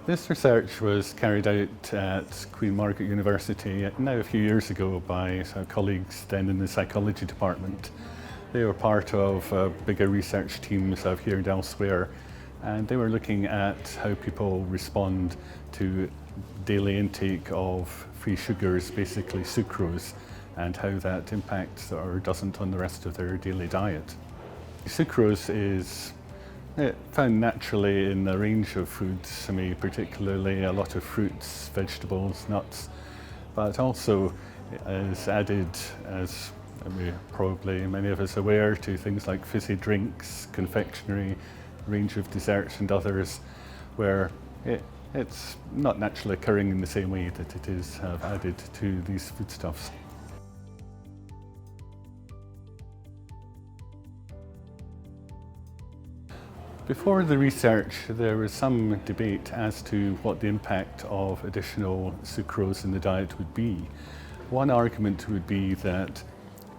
This research was carried out at Queen Margaret University now a few years ago by colleagues then in the psychology department. They were part of a bigger research team here and elsewhere, and they were looking at how people respond to daily intake of free sugars, basically sucrose, and how that impacts or doesn't on the rest of their daily diet. Sucrose is found naturally in a range of foods, particularly a lot of fruits, vegetables, nuts, but also is added, as probably many of us are aware, to things like fizzy drinks, confectionery, range of desserts and others, where it's not naturally occurring in the same way that it is added to these foodstuffs. Before the research, there was some debate as to what the impact of additional sucrose in the diet would be. One argument would be that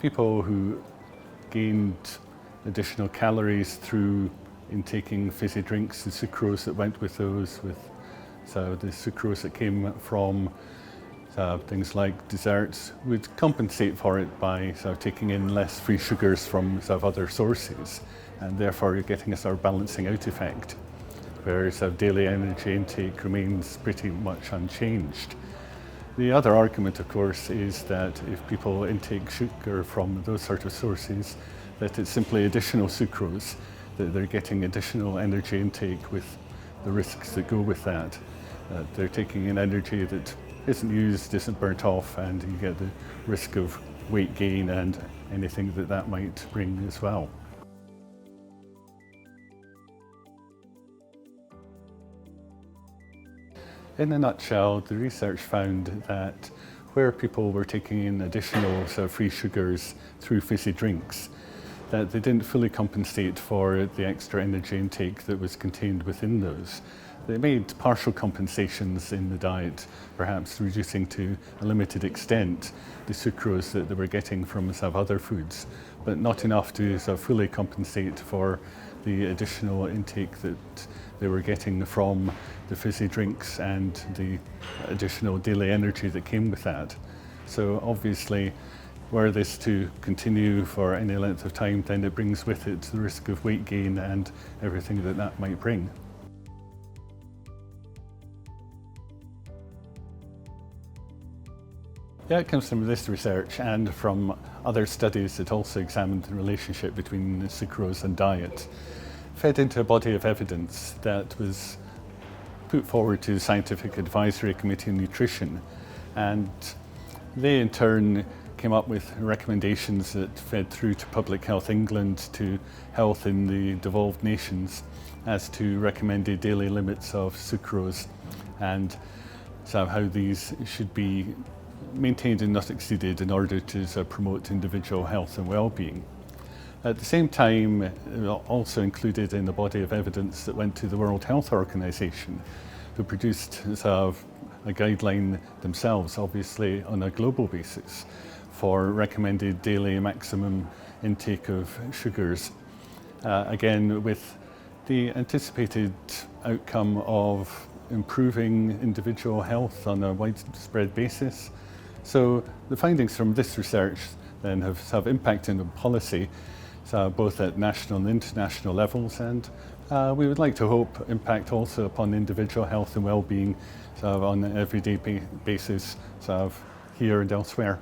people who gained additional calories through intaking fizzy drinks, the sucrose that went with those, the sucrose that came from things like desserts, would compensate for it by taking in less free sugars from other sources, and therefore you're getting a balancing out effect, whereas daily energy intake remains pretty much unchanged. The other argument, of course, is that if people intake sugar from those sort of sources, that it's simply additional sucrose, that they're getting additional energy intake with the risks that go with that. They're taking in energy that isn't used, isn't burnt off, and you get the risk of weight gain and anything that might bring as well. In a nutshell, the research found that where people were taking in additional free sugars through fizzy drinks, that they didn't fully compensate for the extra energy intake that was contained within those. They made partial compensations in the diet, perhaps reducing to a limited extent the sucrose that they were getting from other foods, but not enough to fully compensate for the additional intake that they were getting from the fizzy drinks and the additional daily energy that came with that. So obviously, were this to continue for any length of time, then it brings with it the risk of weight gain and everything that might bring. Yeah, it comes from this research and from other studies that also examined the relationship between sucrose and diet, fed into a body of evidence that was put forward to the Scientific Advisory Committee on Nutrition, and they in turn came up with recommendations that fed through to Public Health England, to health in the devolved nations, as to recommended daily limits of sucrose and how these should be maintained and not exceeded in order to promote individual health and well-being. At the same time, also included in the body of evidence that went to the World Health Organization, who produced a guideline themselves, obviously on a global basis, for recommended daily maximum intake of sugars. Again, with the anticipated outcome of improving individual health on a widespread basis. So the findings from this research then have impacted on policy, both at national and international levels, and we would like to hope impact also upon individual health and well-being on an everyday basis here and elsewhere.